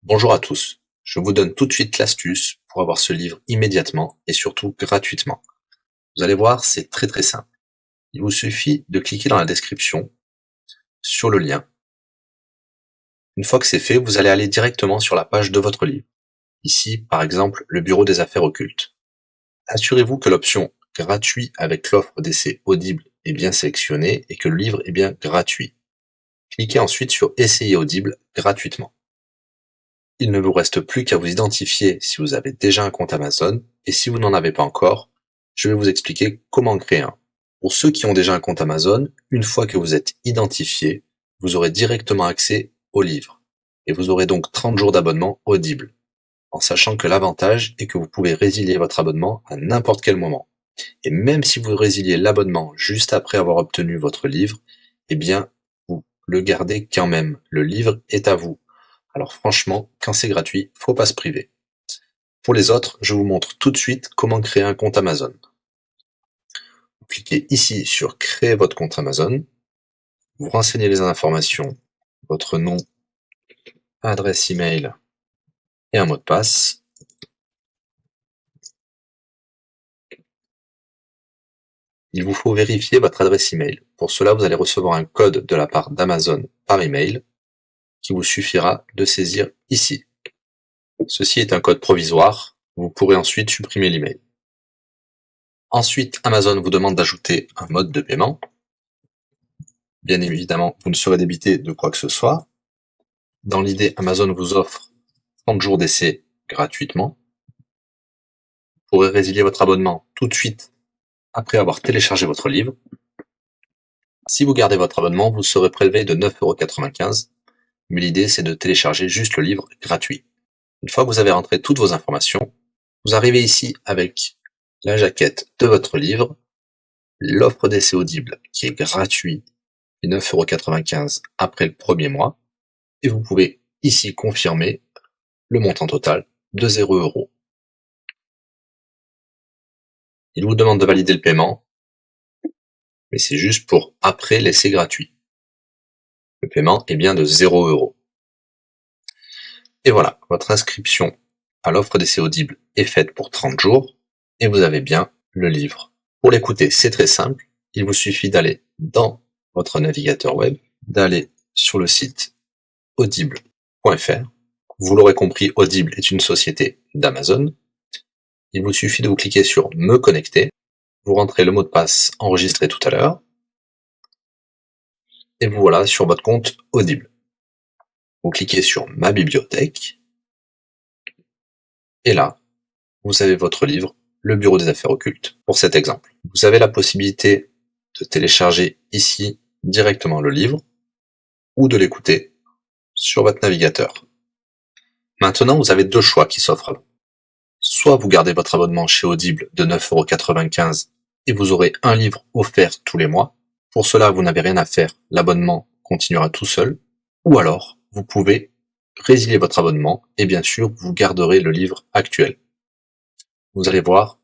Bonjour à tous, je vous donne tout de suite l'astuce pour avoir ce livre immédiatement et surtout gratuitement. Vous allez voir, c'est très simple. Il vous suffit de cliquer dans la description sur le lien. Une fois que c'est fait, vous allez aller directement sur la page de votre livre. Ici, par exemple, le bureau des affaires occultes. Assurez-vous que l'option gratuit avec l'offre d'essai Audible est bien sélectionnée et que le livre est bien gratuit. Cliquez ensuite sur Essayer Audible gratuitement. Il ne vous reste plus qu'à vous identifier si vous avez déjà un compte Amazon, et si vous n'en avez pas encore, je vais vous expliquer comment créer un. Pour ceux qui ont déjà un compte Amazon, une fois que vous êtes identifié, vous aurez directement accès au livre, et vous aurez donc 30 jours d'abonnement Audible, en sachant que l'avantage est que vous pouvez résilier votre abonnement à n'importe quel moment. Et même si vous résiliez l'abonnement juste après avoir obtenu votre livre, eh bien, vous le gardez quand même. Le livre est à vous. Alors franchement, quand c'est gratuit, faut pas se priver. Pour les autres, je vous montre tout de suite comment créer un compte Amazon. Vous cliquez ici sur créer votre compte Amazon. Vous renseignez les informations, votre nom, adresse email et un mot de passe. Il vous faut vérifier votre adresse email. Pour cela, vous allez recevoir un code de la part d'Amazon par email qui vous suffira de saisir ici. Ceci est un code provisoire. Vous pourrez ensuite supprimer l'email. Ensuite, Amazon vous demande d'ajouter un mode de paiement. Bien évidemment, vous ne serez débité de quoi que ce soit. Dans l'idée, Amazon vous offre 30 jours d'essai gratuitement. Vous pourrez résilier votre abonnement tout de suite après avoir téléchargé votre livre. Si vous gardez votre abonnement, vous serez prélevé de 9,95 €, mais l'idée c'est de télécharger juste le livre gratuit. Une fois que vous avez rentré toutes vos informations, vous arrivez ici avec la jaquette de votre livre, l'offre d'essai Audible qui est gratuit et 9,95 € après le premier mois, et vous pouvez ici confirmer le montant total de 0 €. Il vous demande de valider le paiement, mais c'est juste pour après l'essai gratuit. Le paiement est bien de 0 €. Et voilà, votre inscription à l'offre d'essai Audible est faite pour 30 jours, et vous avez bien le livre. Pour l'écouter, c'est très simple, il vous suffit d'aller dans votre navigateur web, d'aller sur le site audible.fr. Vous l'aurez compris, Audible est une société d'Amazon. Il vous suffit de vous cliquer sur Me connecter, vous rentrez le mot de passe enregistré tout à l'heure, et vous voilà sur votre compte Audible. Vous cliquez sur Ma bibliothèque, et là, vous avez votre livre, Le Bureau des affaires occultes, pour cet exemple. Vous avez la possibilité de télécharger ici directement le livre, ou de l'écouter sur votre navigateur. Maintenant, vous avez deux choix qui s'offrent à vous. Soit vous gardez votre abonnement chez Audible de 9,95 € et vous aurez un livre offert tous les mois. Pour cela, vous n'avez rien à faire, l'abonnement continuera tout seul. Ou alors, vous pouvez résilier votre abonnement et bien sûr, vous garderez le livre actuel. Vous allez voir,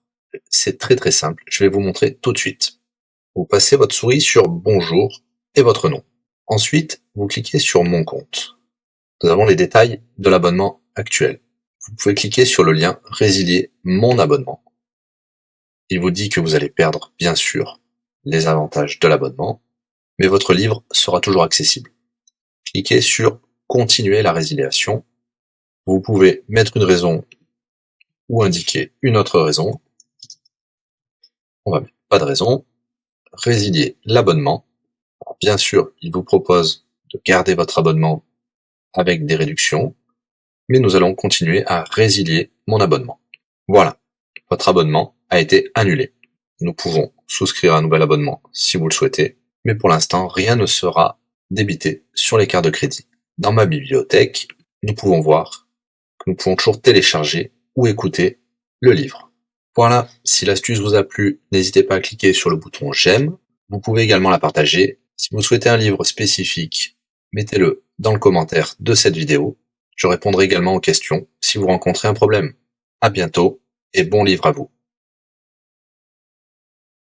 c'est très simple, je vais vous montrer tout de suite. Vous passez votre souris sur Bonjour et votre nom. Ensuite, vous cliquez sur Mon compte. Nous avons les détails de l'abonnement actuel. Vous pouvez cliquer sur le lien Résilier mon abonnement. Il vous dit que vous allez perdre, bien sûr, les avantages de l'abonnement, mais votre livre sera toujours accessible. Cliquez sur Continuer la résiliation. Vous pouvez mettre une raison ou indiquer une autre raison. On va mettre pas de raison. Résilier l'abonnement. Bien sûr, il vous propose de garder votre abonnement avec des réductions, mais nous allons continuer à résilier mon abonnement. Voilà, votre abonnement a été annulé. Nous pouvons souscrire un nouvel abonnement si vous le souhaitez, mais pour l'instant, rien ne sera débité sur les cartes de crédit. Dans ma bibliothèque, nous pouvons voir que nous pouvons toujours télécharger ou écouter le livre. Voilà, si l'astuce vous a plu, n'hésitez pas à cliquer sur le bouton j'aime. Vous pouvez également la partager. Si vous souhaitez un livre spécifique, mettez-le dans le commentaire de cette vidéo. Je répondrai également aux questions si vous rencontrez un problème. À bientôt et bon livre à vous.